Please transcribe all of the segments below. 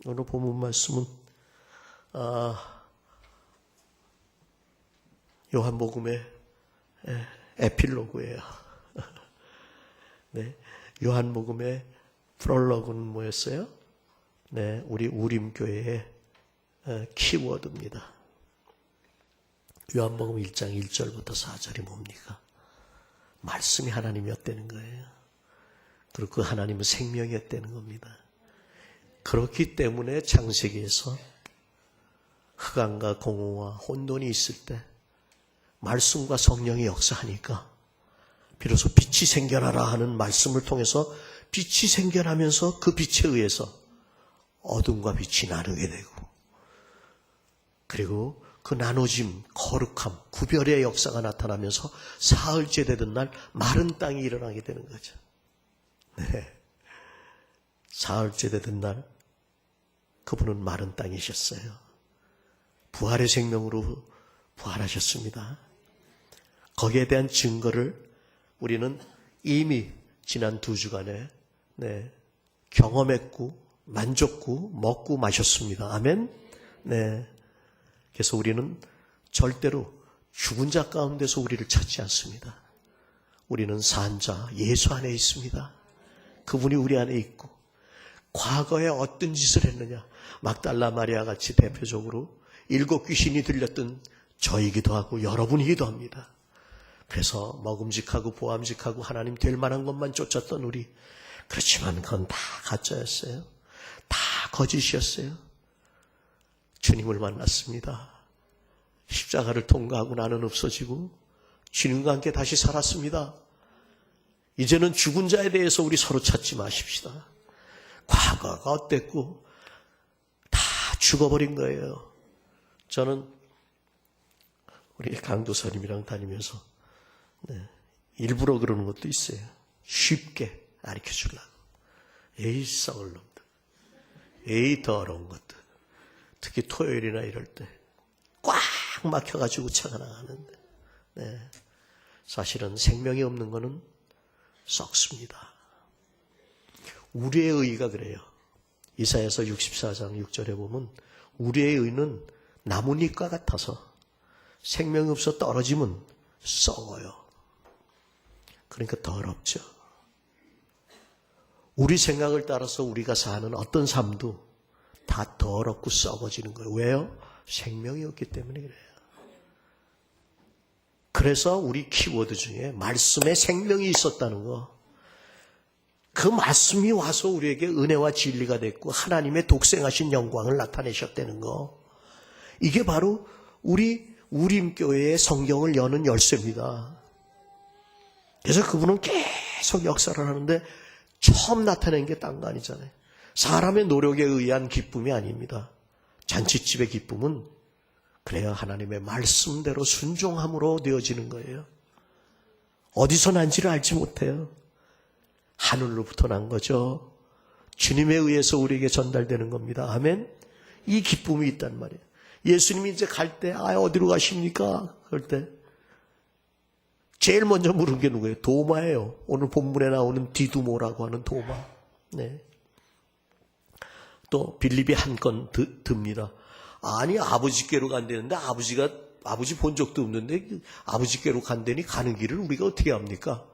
오늘 본문 말씀은 요한복음의 에필로그예요. 네, 요한복음의 프롤로그는 뭐였어요? 네, 우리 우림교회의 키워드입니다. 요한복음 1장 1절부터 4절이 뭡니까? 말씀이 하나님이었다는 거예요. 그리고 그 하나님은 생명이었다는 겁니다. 그렇기 때문에 창세기에서 흑암과 공허와 혼돈이 있을 때 말씀과 성령이 역사하니까 비로소 빛이 생겨나라 하는 말씀을 통해서 빛이 생겨나면서 그 빛에 의해서 어둠과 빛이 나누게 되고, 그리고 그 나눠짐, 거룩함, 구별의 역사가 나타나면서 사흘째 되던 날 마른 땅이 일어나게 되는 거죠. 네. 사흘째 되던 날 그분은 마른 땅이셨어요. 부활의 생명으로 부활하셨습니다. 거기에 대한 증거를 우리는 이미 지난 2주간에 경험했고 만졌고 먹고 마셨습니다. 아멘. 네. 그래서 우리는 절대로 죽은 자 가운데서 우리를 찾지 않습니다. 우리는 산 자 예수 안에 있습니다. 그분이 우리 안에 있고, 과거에 어떤 짓을 했느냐, 막달라 마리아 같이 대표적으로 7 귀신이 들렸던 저이기도 하고 여러분이기도 합니다. 그래서 먹음직하고 보암직하고 하나님 될 만한 것만 쫓았던 우리, 그렇지만 그건 다 가짜였어요. 다 거짓이었어요. 주님을 만났습니다. 십자가를 통과하고 나는 없어지고 주님과 함께 다시 살았습니다. 이제는 죽은 자에 대해서 우리 서로 찾지 마십시다. 과거가 어땠고 다 죽어버린 거예요. 저는 우리 강도사님이랑 다니면서 일부러 그러는 것도 있어요. 쉽게 가르쳐 주려고. 에이 썩을 놈들, 에이 더러운 것들. 특히 토요일이나 이럴 때 꽉 막혀가지고 차가 나가는데, 사실은 생명이 없는 거는 썩습니다. 우리의 의가 그래요. 이사야서 64장 6절에 보면 우리의 의는 나뭇잎과 같아서 생명이 없어 떨어지면 썩어요. 그러니까 더럽죠. 우리 생각을 따라서 우리가 사는 어떤 삶도 다 더럽고 썩어지는 거예요. 왜요? 생명이 없기 때문에 그래요. 그래서 우리 키워드 중에 말씀에 생명이 있었다는 거, 그 말씀이 와서 우리에게 은혜와 진리가 됐고 하나님의 독생하신 영광을 나타내셨다는 거, 이게 바로 우리 우림교회의 성경을 여는 열쇠입니다. 그래서 그분은 계속 역사를 하는데 처음 나타낸 게 딴 거 아니잖아요. 사람의 노력에 의한 기쁨이 아닙니다. 잔치집의 기쁨은 그래야 하나님의 말씀대로 순종함으로 되어지는 거예요. 어디서 난지를 알지 못해요. 하늘로부터 난 거죠. 주님에 의해서 우리에게 전달되는 겁니다. 아멘. 이 기쁨이 있단 말이에요. 예수님이 이제 갈 때 어디로 가십니까? 그럴 때 제일 먼저 물은 게 누구예요? 도마예요. 오늘 본문에 나오는 디두모라고 하는 도마. 네. 또 빌립이 한 건 듭니다. 아니 아버지께로 간다는데 아버지 본 적도 없는데 아버지께로 간다니 가는 길을 우리가 어떻게 합니까?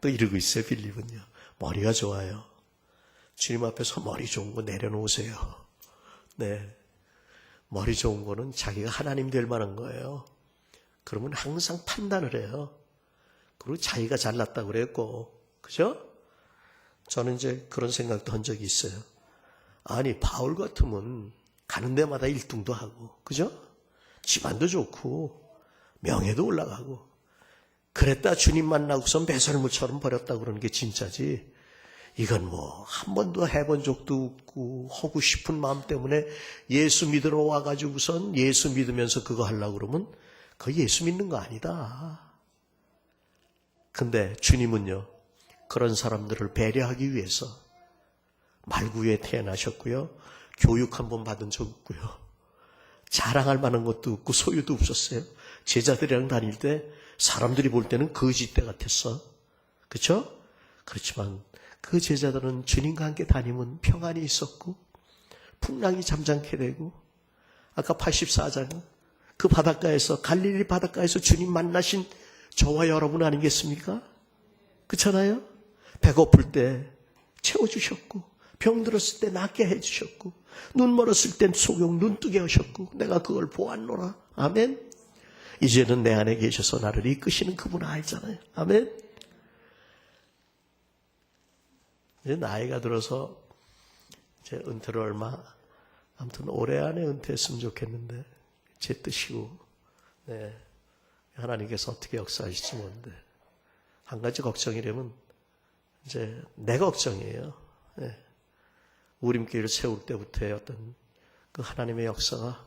또 이러고 있어요. 빌립은요. 머리가 좋아요. 주님 앞에서 머리 좋은 거 내려놓으세요. 네. 머리 좋은 거는 자기가 하나님 될 만한 거예요. 그러면 항상 판단을 해요. 그리고 자기가 잘났다고 그랬고, 그죠? 저는 이제 그런 생각도 한 적이 있어요. 아니 바울 같으면 가는 데마다 1등도 하고, 그죠? 집안도 좋고 명예도 올라가고, 그랬다 주님 만나고선 배설물처럼 버렸다 그러는 게 진짜지, 이건 뭐 한 번도 해본 적도 없고 하고 싶은 마음 때문에 예수 믿으러 와가지고선 예수 믿으면서 그거 하려고 그러면 그거 예수 믿는 거 아니다. 근데 주님은요, 그런 사람들을 배려하기 위해서 말구에 태어나셨고요, 교육 한 번 받은 적 없고요, 자랑할 만한 것도 없고 소유도 없었어요. 제자들이랑 다닐 때 사람들이 볼 때는 거짓대 같았어. 그렇죠? 그렇지만 그 제자들은 주님과 함께 다니면 평안이 있었고 풍랑이 잠잠케 되고, 아까 84장 그 바닷가에서, 갈릴리 바닷가에서 주님 만나신 저와 여러분 아니겠습니까? 그렇잖아요? 배고플 때 채워주셨고, 병들었을 때 낫게 해주셨고, 눈 멀었을 땐 소경 눈 뜨게 하셨고, 내가 그걸 보았노라. 아멘. 이제는 내 안에 계셔서 나를 이끄시는 그분 알잖아요. 아멘. 이제 나이가 들어서 이제 은퇴를 아무튼 올해 안에 은퇴했으면 좋겠는데, 제 뜻이고, 네, 하나님께서 어떻게 역사하실지 모르는데, 한 가지 걱정이라면 이제 내 걱정이에요. 네. 우림교회를 세울 때부터의 어떤 그 하나님의 역사가,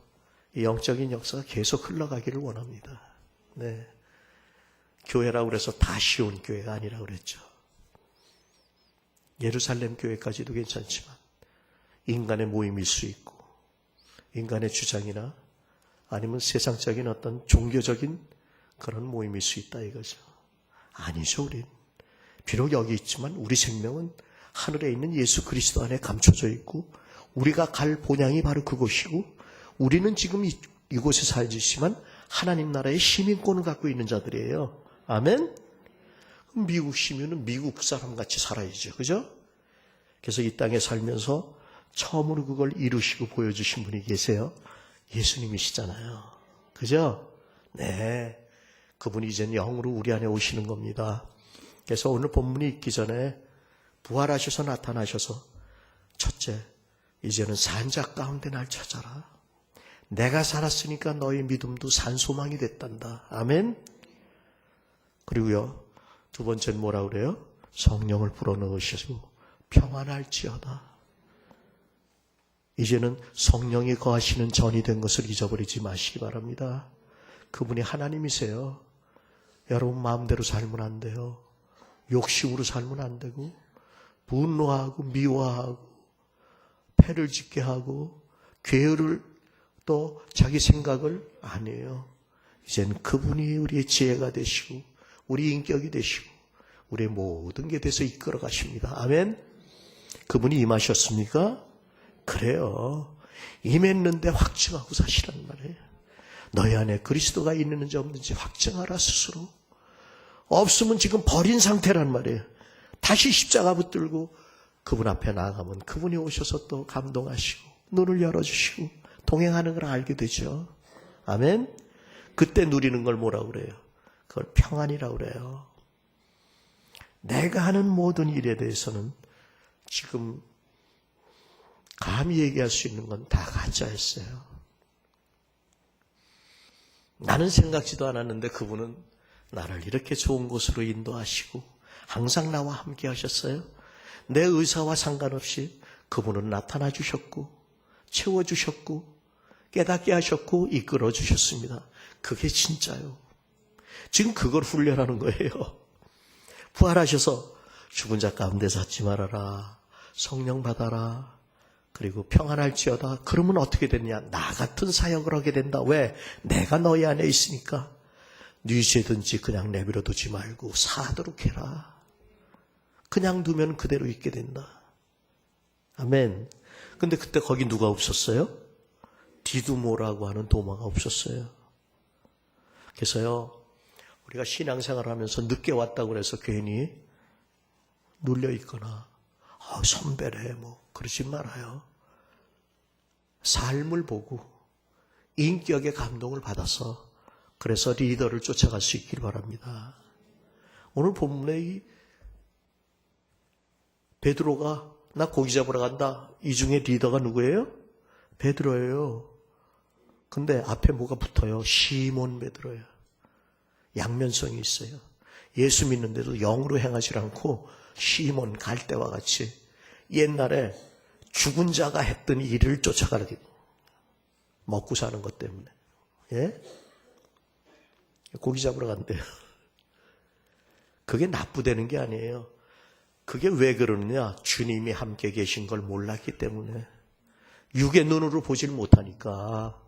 이 영적인 역사가 계속 흘러가기를 원합니다. 네. 교회라고 그래서 다 쉬운 교회가 아니라고 그랬죠. 예루살렘 교회까지도 괜찮지만 인간의 모임일 수 있고, 인간의 주장이나 아니면 세상적인 어떤 종교적인 그런 모임일 수 있다 이거죠. 아니죠, 우린. 비록 여기 있지만 우리 생명은 하늘에 있는 예수 그리스도 안에 감춰져 있고, 우리가 갈 본향이 바로 그곳이고, 우리는 지금 이곳에 살지 있지만 하나님 나라의 시민권을 갖고 있는 자들이에요. 아멘? 그럼 미국 시민은 미국 사람같이 살아야죠. 그죠? 그래서 이 땅에 살면서 처음으로 그걸 이루시고 보여주신 분이 계세요. 예수님이시잖아요. 그죠? 네. 그분이 이젠 영으로 우리 안에 오시는 겁니다. 그래서 오늘 본문이 있기 전에 부활하셔서 나타나셔서, 첫째, 이제는 산자 가운데 날 찾아라. 내가 살았으니까 너희 믿음도 산소망이 됐단다. 아멘. 그리고요, 두 번째는 뭐라 그래요? 성령을 불어넣으시고 평안할지어다. 이제는 성령이 거하시는 전이 된 것을 잊어버리지 마시기 바랍니다. 그분이 하나님이세요. 여러분 마음대로 살면 안 돼요. 욕심으로 살면 안 되고, 분노하고 미워하고 패를 짓게 하고 괴를 또 자기 생각을 안 해요. 이제는 그분이 우리의 지혜가 되시고 우리 인격이 되시고 우리의 모든 게 돼서 이끌어 가십니다. 아멘. 그분이 임하셨습니까? 그래요. 임했는데 확증하고 사시란 말이에요. 너희 안에 그리스도가 있는지 없는지 확증하라 스스로. 없으면 지금 버린 상태란 말이에요. 다시 십자가 붙들고 그분 앞에 나아가면 그분이 오셔서 또 감동하시고 눈을 열어주시고 동행하는 걸 알게 되죠. 아멘. 그때 누리는 걸 뭐라고 그래요? 그걸 평안이라고 그래요. 내가 하는 모든 일에 대해서는 지금 감히 얘기할 수 있는 건 다 가짜였어요. 나는 생각지도 않았는데 그분은 나를 이렇게 좋은 곳으로 인도하시고 항상 나와 함께 하셨어요. 내 의사와 상관없이 그분은 나타나 주셨고 채워주셨고 깨닫게 하셨고 이끌어 주셨습니다. 그게 진짜요. 지금 그걸 훈련하는 거예요. 부활하셔서 죽은 자 가운데 찾지 말아라. 성령 받아라. 그리고 평안할지어다. 그러면 어떻게 됐냐? 나 같은 사역을 하게 된다. 왜? 내가 너희 안에 있으니까. 네 죄든지 그냥 내버려 두지 말고 사도록 해라. 그냥 두면 그대로 있게 된다. 아멘. 근데 그때 거기 누가 없었어요? 디두모라고 하는 도마가 없었어요. 그래서요, 우리가 신앙생활을 하면서 늦게 왔다고 해서 괜히 눌려 있거나 선배래 뭐 그러지 말아요. 삶을 보고 인격의 감동을 받아서 그래서 리더를 쫓아갈 수 있길 바랍니다. 오늘 본문에 이 베드로가 나 고기 잡으러 간다. 이 중에 리더가 누구예요? 베드로예요. 근데 앞에 뭐가 붙어요? 시몬 베드로예요. 양면성이 있어요. 예수 믿는데도 영으로 행하지 않고 시몬 갈대와 같이 옛날에 죽은 자가 했던 일을 쫓아가게 먹고 사는 것 때문에. 예? 고기 잡으러 간대요. 그게 나쁘다는 게 아니에요. 그게 왜 그러느냐? 주님이 함께 계신 걸 몰랐기 때문에. 육의 눈으로 보질 못하니까.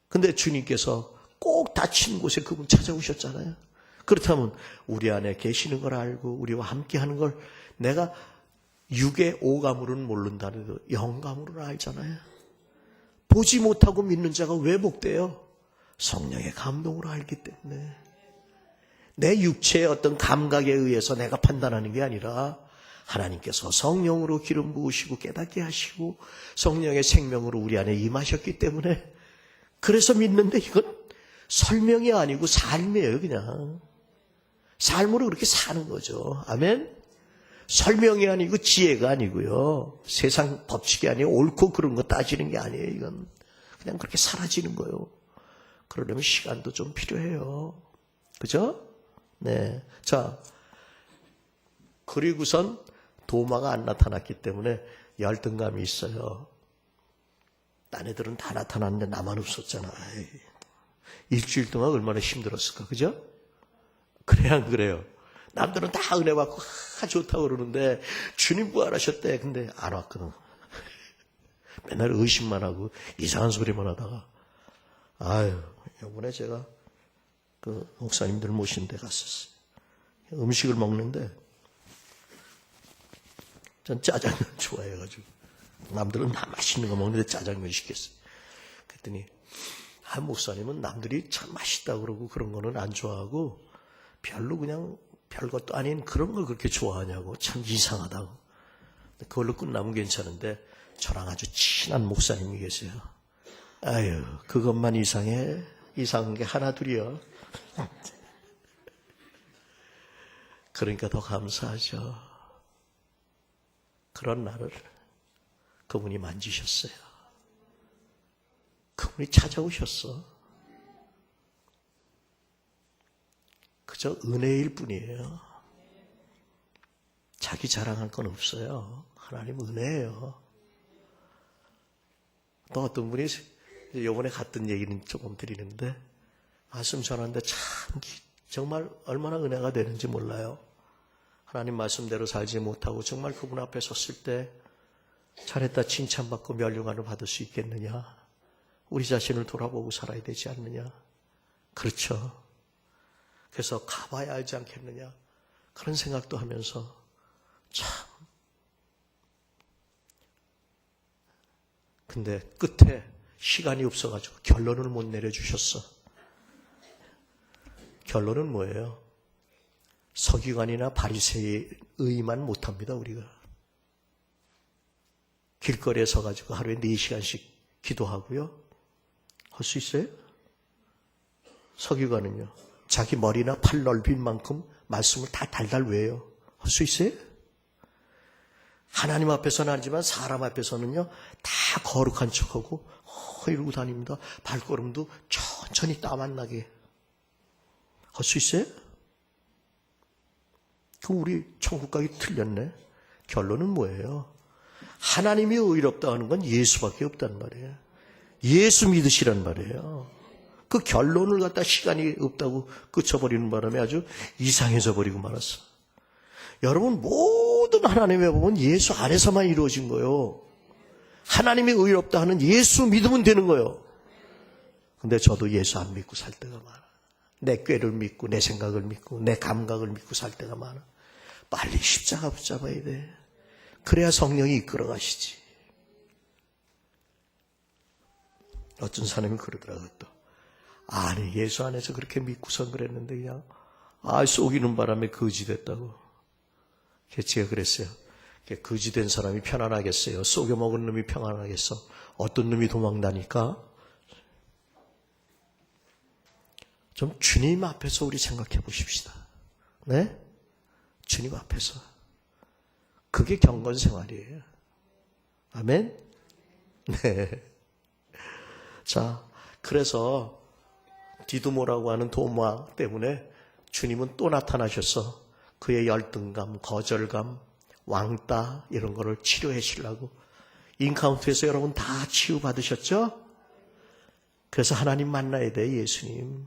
근데 주님께서 꼭 다친 곳에 그분 찾아오셨잖아요. 그렇다면 우리 안에 계시는 걸 알고 우리와 함께 하는 걸 내가 육의 오감으로는 모른다는 거 영감으로는 알잖아요. 보지 못하고 믿는 자가 왜 복돼요? 성령의 감동으로 알기 때문에. 내 육체의 어떤 감각에 의해서 내가 판단하는 게 아니라 하나님께서 성령으로 기름 부으시고 깨닫게 하시고 성령의 생명으로 우리 안에 임하셨기 때문에, 그래서 믿는데 이건 설명이 아니고 삶이에요. 그냥 삶으로 그렇게 사는 거죠. 아멘. 설명이 아니고 지혜가 아니고요, 세상 법칙이 아니고 옳고 그런 거 따지는 게 아니에요. 이건 그냥 그렇게 사라지는 거예요. 그러려면 시간도 좀 필요해요. 그죠? 네. 자, 그리고선 도마가 안 나타났기 때문에 열등감이 있어요. 딴 애들은 다 나타났는데 나만 없었잖아. 일주일 동안 얼마나 힘들었을까. 그죠? 그래 안 그래요? 남들은 다 은혜 받고 좋다고 그러는데 주님 부활하셨대. 근데 안 왔거든. 맨날 의심만 하고 이상한 소리만 하다가, 아유, 이번에 제가 그 목사님들 모신 데 갔었어요. 음식을 먹는데 전 짜장면 좋아해가지고 남들은 다 맛있는 거 먹는데 짜장면 시켰어요. 그랬더니 목사님은 남들이 참 맛있다 그러고 그런 거는 안 좋아하고 별로 그냥 별것도 아닌 그런 걸 그렇게 좋아하냐고, 참 이상하다고. 그걸로 끝나면 괜찮은데 저랑 아주 친한 목사님이 계세요. 아유, 그것만 이상해. 이상한 게 하나 둘이요. 그러니까 더 감사하죠. 그런 나를 그분이 만지셨어요. 그분이 찾아오셨어. 그저 은혜일 뿐이에요. 자기 자랑할 건 없어요. 하나님 은혜예요. 또 어떤 분이 이번에 갔던 얘기는 조금 드리는데, 말씀 전하는데 참 정말 얼마나 은혜가 되는지 몰라요. 하나님 말씀대로 살지 못하고 정말 그분 앞에 섰을 때 잘했다 칭찬받고 멸류관을 받을 수 있겠느냐? 우리 자신을 돌아보고 살아야 되지 않느냐? 그렇죠. 그래서 가봐야 알지 않겠느냐? 그런 생각도 하면서 참. 근데 끝에 시간이 없어가지고 결론을 못 내려주셨어. 결론은 뭐예요? 서기관이나 바리새인만 못합니다. 우리가 길거리에 서가지고 하루에 4시간씩 기도하고요, 할 수 있어요? 서기관은요, 자기 머리나 팔 넓인 만큼 말씀을 다 달달 외워요. 할 수 있어요? 하나님 앞에서는 하지만 사람 앞에서는요, 다 거룩한 척하고 이러고 다닙니다. 발걸음도 천천히 땀 안 나게. 할 수 있어요? 그 우리 천국 가기 틀렸네. 결론은 뭐예요? 하나님이 의롭다 하는 건 예수밖에 없단 말이에요. 예수 믿으시란 말이에요. 그 결론을 갖다 시간이 없다고 끝쳐버리는 바람에 아주 이상해져 버리고 말았어. 여러분, 모든 하나님의 법은 예수 안에서만 이루어진 거예요. 하나님이 의롭다 하는 예수 믿으면 되는 거예요. 근데 저도 예수 안 믿고 살 때가 많아. 내 꾀를 믿고 내 생각을 믿고 내 감각을 믿고 살 때가 많아. 빨리 십자가 붙잡아야 돼. 그래야 성령이 이끌어 가시지. 어떤 사람이 그러더라고요. 또 아니, 예수 안에서 그렇게 믿고선 그랬는데 그냥 속이는 바람에 거지 됐다고. 제가 그랬어요. 거지 된 사람이 편안하겠어요? 속여먹은 놈이 평안하겠어? 어떤 놈이 도망다니까? 좀 주님 앞에서 우리 생각해 보십시다. 네? 주님 앞에서. 그게 경건 생활이에요. 아멘? 네. 자, 그래서 디두모라고 하는 도마 때문에 주님은 또 나타나셔서 그의 열등감, 거절감, 왕따 이런 거를 치료해 주려고 인카운트에서 여러분 다 치유받으셨죠? 그래서 하나님 만나야 돼, 예수님.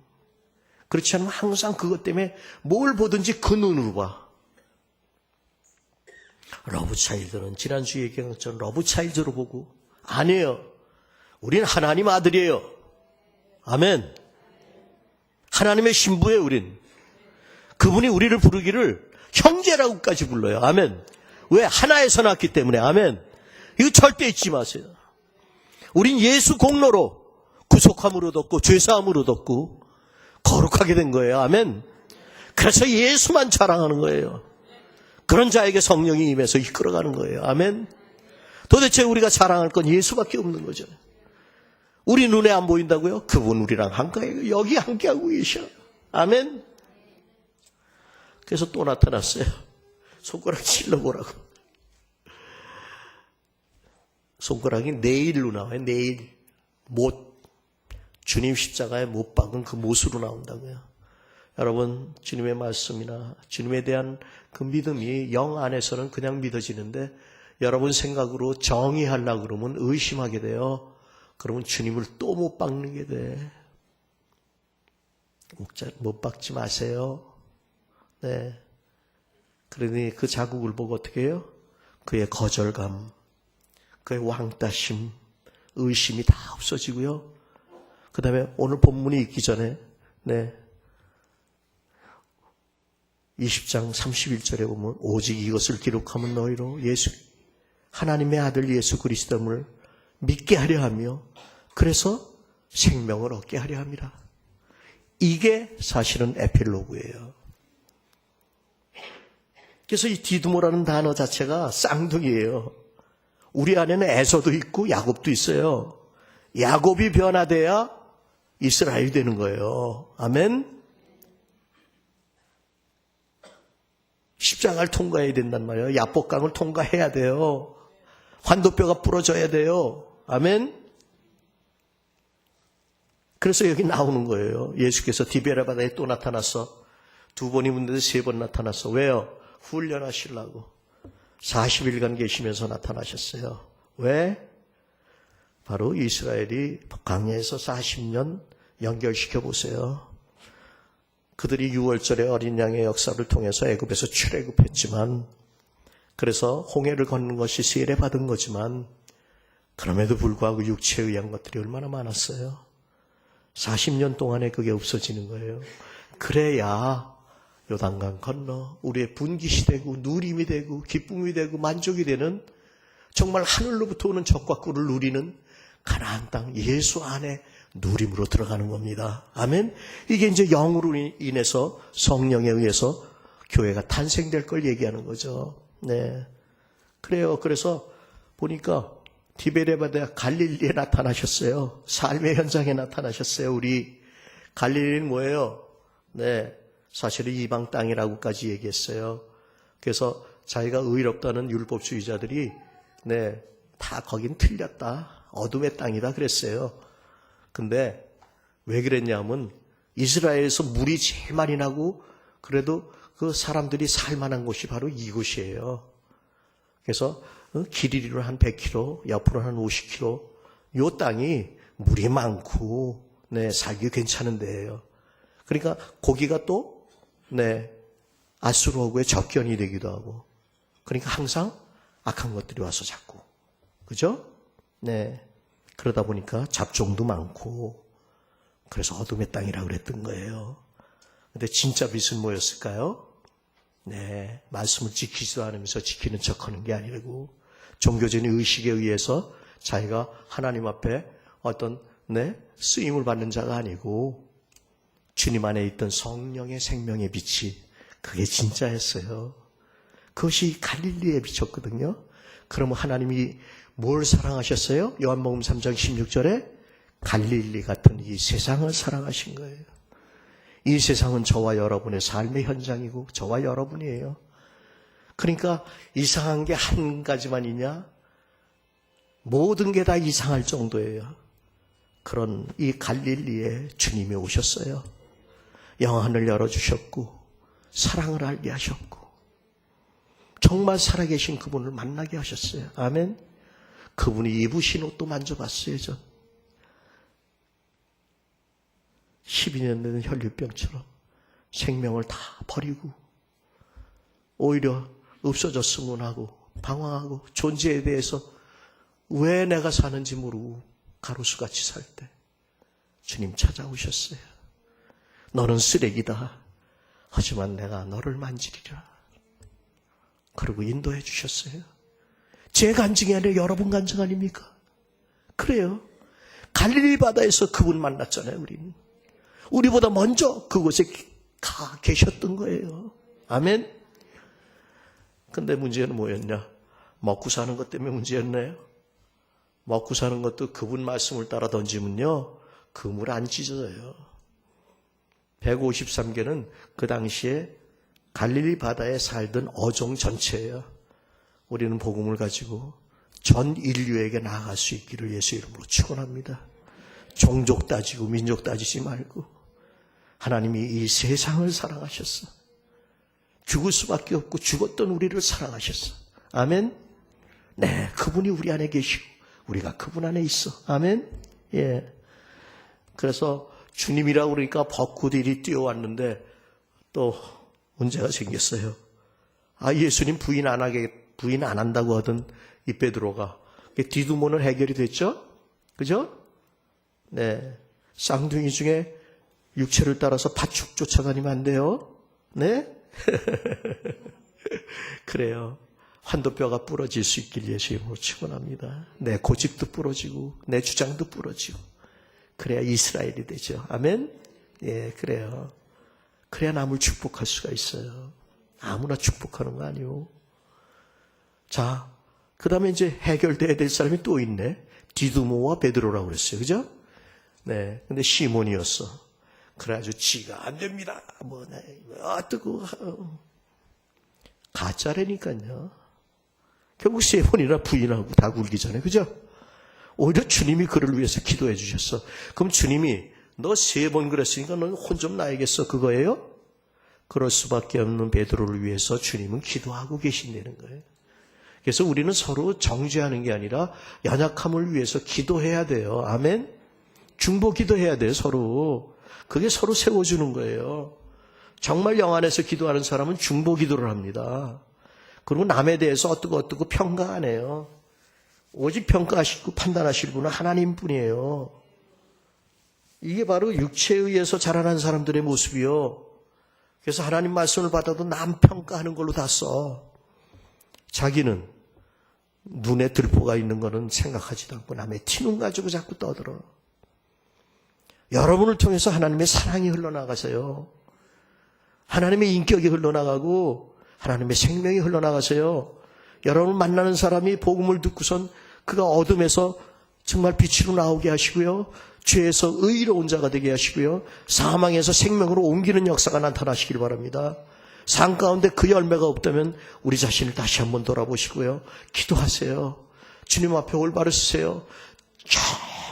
그렇지 않으면 항상 그것 때문에 뭘 보든지 그 눈으로 봐. 러브차일드는 지난주에 얘기한 것처럼 러브차일드로 보고, 아니에요. 우린 하나님 아들이에요. 아멘. 하나님의 신부예요, 우린. 그분이 우리를 부르기를 형제라고까지 불러요. 아멘. 왜? 하나에서 났기 때문에. 아멘. 이거 절대 잊지 마세요. 우린 예수 공로로 구속함으로 얻었고 죄사함으로 얻었고 거룩하게 된 거예요. 아멘. 그래서 예수만 자랑하는 거예요. 그런 자에게 성령이 임해서 이끌어가는 거예요. 아멘. 도대체 우리가 자랑할 건 예수밖에 없는 거죠. 우리 눈에 안 보인다고요? 그분 우리랑 함께 여기 함께하고 계셔. 아멘. 그래서 또 나타났어요. 손가락 찔러보라고. 손가락이 네일로 나와요. 네일. 못. 주님 십자가에 못 박은 그 못으로 나온다고요. 여러분, 주님의 말씀이나 주님에 대한 그 믿음이 영 안에서는 그냥 믿어지는데 여러분 생각으로 정의하려고 그러면 의심하게 돼요. 그러면 주님을 또 못 박는 게 돼. 못 박지 마세요. 네. 그러니 그 자국을 보고 어떻게 해요? 그의 거절감, 그의 왕따심, 의심이 다 없어지고요. 그 다음에 오늘 본문이 있기 전에 20장 31절에 보면 오직 이것을 기록하면 너희로 하나님의 아들 예수 그리스도를 믿게 하려 하며 그래서 생명을 얻게 하려 함이라. 이게 사실은 에필로그예요. 그래서 이 디두모라는 단어 자체가 쌍둥이에요. 우리 안에는 에서도 있고 야곱도 있어요. 야곱이 변화돼야 이스라엘이 되는 거예요. 아멘. 십자가를 통과해야 된단 말이에요. 야복강을 통과해야 돼요. 환도뼈가 부러져야 돼요. 아멘. 그래서 여기 나오는 거예요. 예수께서 디베라 바다에 또 나타나서 2번 입었는데 3번 나타났어. 왜요? 훈련하시려고 40일간 계시면서 나타나셨어요. 왜? 바로 이스라엘이 광야에서 40년 연결시켜 보세요. 그들이 6월절에 어린 양의 역사를 통해서 애굽에서 출애굽했지만 그래서 홍해를 걷는 것이 세례받은 거지만 그럼에도 불구하고 육체에 의한 것들이 얼마나 많았어요. 40년 동안에 그게 없어지는 거예요. 그래야 요단강 건너 우리의 분깃이 되고 누림이 되고 기쁨이 되고 만족이 되는 정말 하늘로부터 오는 적과 꿀을 누리는 가나안 땅 예수 안에 누림으로 들어가는 겁니다. 아멘. 이게 이제 영으로 인해서 성령에 의해서 교회가 탄생될 걸 얘기하는 거죠. 네. 그래요. 그래서 보니까 디베레바다 갈릴리에 나타나셨어요. 삶의 현장에 나타나셨어요. 우리 갈릴리는 뭐예요? 네. 사실은 이방 땅이라고까지 얘기했어요. 그래서 자기가 의롭다는 율법주의자들이 다 거긴 틀렸다. 어둠의 땅이다 그랬어요. 근데 왜 그랬냐면 이스라엘에서 물이 제일 많이 나고 그래도 그 사람들이 살만한 곳이 바로 이곳이에요. 그래서 길이로 한 100km, 옆으로 한 50km 요 땅이 물이 많고 살기 괜찮은 데예요. 그러니까 고기가 또 아수르어구의 접견이 되기도 하고 그러니까 항상 악한 것들이 와서 자꾸 그죠? 네. 그러다 보니까 잡종도 많고 그래서 어둠의 땅이라고 그랬던 거예요. 근데 진짜 빛은 뭐였을까요? 네. 말씀을 지키지도 않으면서 지키는 척하는 게 아니고 종교적인 의식에 의해서 자기가 하나님 앞에 어떤 쓰임을 받는 자가 아니고 주님 안에 있던 성령의 생명의 빛이 그게 진짜였어요. 그것이 갈릴리에 비쳤거든요. 그러면 하나님이 뭘 사랑하셨어요? 요한복음 3장 16절에 갈릴리 같은 이 세상을 사랑하신 거예요. 이 세상은 저와 여러분의 삶의 현장이고 저와 여러분이에요. 그러니까 이상한 게 한 가지만 있냐? 모든 게 다 이상할 정도예요. 그런 이 갈릴리에 주님이 오셨어요. 영안을 열어주셨고 사랑을 알게 하셨고 정말 살아계신 그분을 만나게 하셨어요. 아멘. 그분이 입으신 옷도 만져봤어요. 전 12년 된 혈류병처럼 생명을 다 버리고 오히려 없어졌으면 하고 방황하고 존재에 대해서 왜 내가 사는지 모르고 가로수같이 살 때 주님 찾아오셨어요. 너는 쓰레기다. 하지만 내가 너를 만지리라. 그리고 인도해 주셨어요. 제 간증이 아니라 여러분 간증 아닙니까? 그래요. 갈릴리 바다에서 그분 만났잖아요, 우리는. 우리보다 먼저 그곳에 가 계셨던 거예요. 아멘? 근데 문제는 뭐였냐? 먹고 사는 것 때문에 문제였나요? 먹고 사는 것도 그분 말씀을 따라 던지면요, 그물 안 찢어져요. 153개는 그 당시에 갈릴리 바다에 살던 어종 전체예요. 우리는 복음을 가지고 전 인류에게 나아갈 수 있기를 예수 이름으로 축원합니다. 종족 따지고 민족 따지지 말고 하나님이 이 세상을 사랑하셨어. 죽을 수밖에 없고 죽었던 우리를 사랑하셨어. 아멘. 네, 그분이 우리 안에 계시고 우리가 그분 안에 있어. 아멘. 예. 그래서 주님이라고 그러니까 벚꽃 일이 뛰어왔는데 또 문제가 생겼어요. 예수님 부인 안 한다고 하던 이 베드로가 디두모는 해결이 됐죠? 그죠? 네. 쌍둥이 중에 육체를 따라서 파축 쫓아다니면 안 돼요. 네? 그래요. 환도뼈가 부러질 수 있길 예수 이름으로 축원합니다. 내 고집도 부러지고 내 주장도 부러지고 그래야 이스라엘이 되죠. 아멘? 예, 그래요. 그래야 남을 축복할 수가 있어요. 아무나 축복하는 거 아니요. 자, 그 다음에 이제 해결돼야 될 사람이 또 있네. 디두모와 베드로라고 그랬어요. 그죠? 네. 근데 시몬이었어. 그래가지고 지가 안 됩니다. 뜨고. 가짜라니까요. 결국 세 번이나 부인하고 다 굴기 전에. 그죠? 오히려 주님이 그를 위해서 기도해 주셨어. 그럼 주님이 너 3번 그랬으니까 넌 혼 좀 나야겠어. 그거예요? 그럴 수밖에 없는 베드로를 위해서 주님은 기도하고 계신다는 거예요. 그래서 우리는 서로 정죄하는 게 아니라 연약함을 위해서 기도해야 돼요. 아멘? 중보 기도해야 돼요. 서로. 그게 서로 세워주는 거예요. 정말 영 안에서 기도하는 사람은 중보 기도를 합니다. 그리고 남에 대해서 어떻고 평가 안 해요. 오직 평가하시고 판단하실 분은 하나님뿐이에요. 이게 바로 육체에 의해서 자라난 사람들의 모습이요. 그래서 하나님 말씀을 받아도 남 평가하는 걸로 다 써. 자기는 눈에 들보가 있는 거는 생각하지도 않고 남의 티눈 가지고 자꾸 떠들어. 여러분을 통해서 하나님의 사랑이 흘러나가세요. 하나님의 인격이 흘러나가고 하나님의 생명이 흘러나가세요. 여러분 만나는 사람이 복음을 듣고선 그가 어둠에서 정말 빛으로 나오게 하시고요. 죄에서 의로운 자가 되게 하시고요. 사망에서 생명으로 옮기는 역사가 나타나시길 바랍니다. 삶 가운데 그 열매가 없다면 우리 자신을 다시 한번 돌아보시고요. 기도하세요. 주님 앞에 올바로 서세요.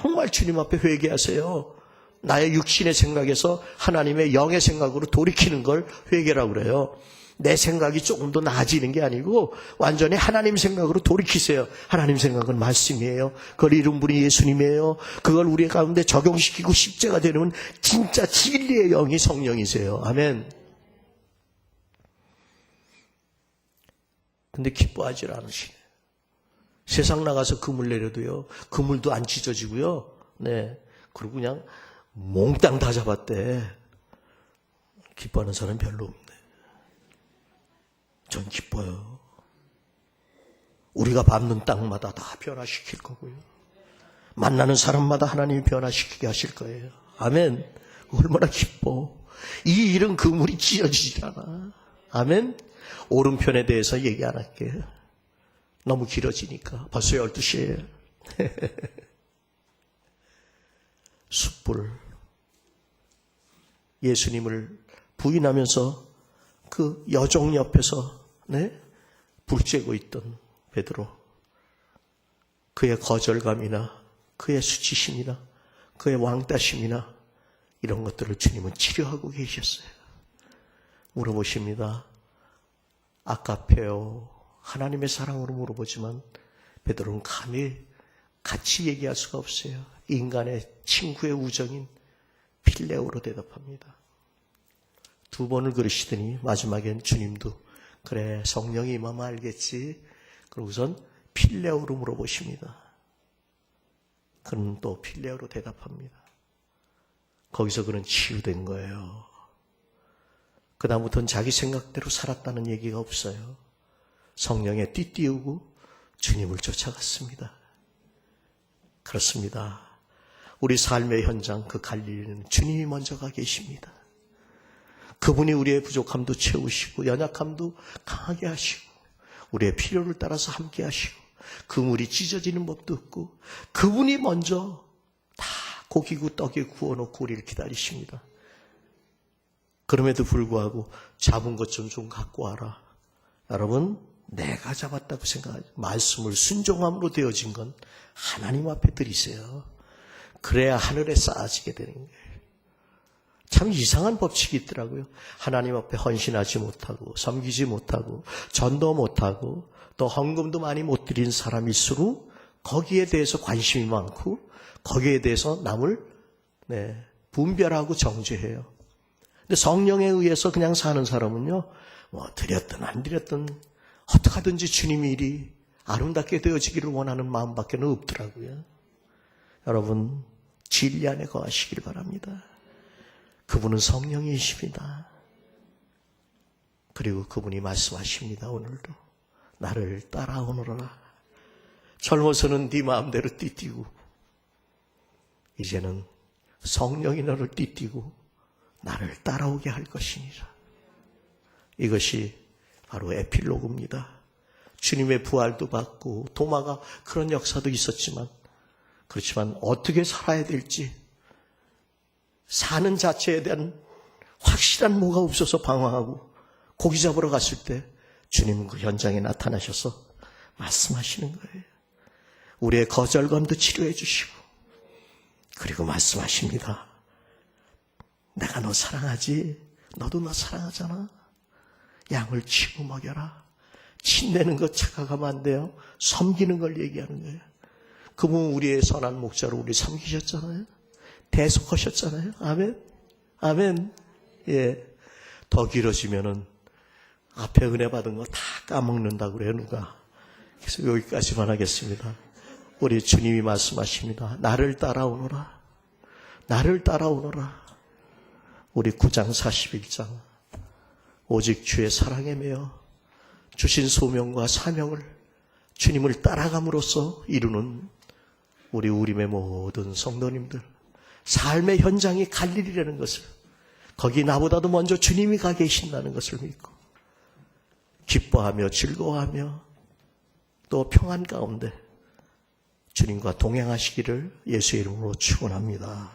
정말 주님 앞에 회개하세요. 나의 육신의 생각에서 하나님의 영의 생각으로 돌이키는 걸 회개라고 그래요. 내 생각이 조금 더 나아지는 게 아니고 완전히 하나님 생각으로 돌이키세요. 하나님 생각은 말씀이에요. 그걸 이룬 분이 예수님이에요. 그걸 우리 가운데 적용시키고 십자가 되는 진짜 진리의 영이 성령이세요. 아멘. 근데 기뻐하지 않으시네. 세상 나가서 그물 내려도요. 그물도 안 찢어지고요. 네. 그리고 그냥 몽땅 다 잡았대. 기뻐하는 사람이 별로 없네. 전 기뻐요. 우리가 밟는 땅마다 다 변화시킬 거고요. 만나는 사람마다 하나님이 변화시키게 하실 거예요. 아멘. 얼마나 기뻐. 이 일은 그물이 찢어지지 않아. 아멘. 오른편에 대해서 얘기 안 할게요. 너무 길어지니까. 벌써 12시에요. 숯불. 예수님을 부인하면서 그 여종 옆에서 불 쬐고 있던 베드로. 그의 거절감이나 그의 수치심이나 그의 왕따심이나 이런 것들을 주님은 치료하고 계셨어요. 물어보십니다. 아까페오 하나님의 사랑으로 물어보지만 베드로는 감히 같이 얘기할 수가 없어요. 인간의 친구의 우정인 필레오로 대답합니다. 2번을 그러시더니 마지막엔 주님도 그래 성령이 임하면 알겠지. 그러고선 필레오로 물어보십니다. 그는 또 필레오로 대답합니다. 거기서 그는 치유된 거예요. 그 다음부터는 자기 생각대로 살았다는 얘기가 없어요. 성령에 띠띠우고 주님을 쫓아갔습니다. 그렇습니다. 우리 삶의 현장 그 갈릴리는 주님이 먼저 가 계십니다. 그분이 우리의 부족함도 채우시고 연약함도 강하게 하시고 우리의 필요를 따라서 함께 하시고 그물이 찢어지는 법도 없고 그분이 먼저 다 고기고 떡에 구워놓고 우리를 기다리십니다. 그럼에도 불구하고 잡은 것 좀 갖고 와라. 여러분, 내가 잡았다고 생각하지. 말씀을 순종함으로 되어진 건 하나님 앞에 드리세요. 그래야 하늘에 쌓아지게 되는 거예요. 참 이상한 법칙이 있더라고요. 하나님 앞에 헌신하지 못하고 섬기지 못하고 전도 못하고 또 헌금도 많이 못 드린 사람일수록 거기에 대해서 관심이 많고 거기에 대해서 남을 분별하고 정죄해요. 근데 성령에 의해서 그냥 사는 사람은요, 뭐 드렸든 안 드렸든 어떡하든지 주님의 일이 아름답게 되어지기를 원하는 마음밖에 없더라고요. 여러분, 진리 안에 거하시길 바랍니다. 그분은 성령이십니다. 그리고 그분이 말씀하십니다. 오늘도 나를 따라오너라. 젊어서는 네 마음대로 띠띠고 이제는 성령이 너를 띠띠고 나를 따라오게 할 것이니라. 이것이 바로 에필로그입니다. 주님의 부활도 받고 도마가 그런 역사도 있었지만 그렇지만 어떻게 살아야 될지 사는 자체에 대한 확실한 뭐가 없어서 방황하고 고기 잡으러 갔을 때 주님은 그 현장에 나타나셔서 말씀하시는 거예요. 우리의 거절감도 치료해 주시고 그리고 말씀하십니다. 내가 너 사랑하지? 너도 나 사랑하잖아. 양을 치고 먹여라. 친내는 것 착각하면 안 돼요. 섬기는 걸 얘기하는 거예요. 그분 우리의 선한 목자로 우리 섬기셨잖아요. 대속하셨잖아요. 아멘. 아멘. 예. 더 길어지면은 앞에 은혜 받은 거 다 까먹는다고 그래요, 누가. 그래서 여기까지만 하겠습니다. 우리 주님이 말씀하십니다. 나를 따라오너라. 나를 따라오너라. 우리 9장 41장. 오직 주의 사랑에 매여 주신 소명과 사명을 주님을 따라감으로써 이루는 우리 우림의 모든 성도님들. 삶의 현장이 갈릴리라는 것을, 거기 나보다도 먼저 주님이 가 계신다는 것을 믿고 기뻐하며 즐거워하며 또 평안 가운데 주님과 동행하시기를 예수의 이름으로 축원합니다.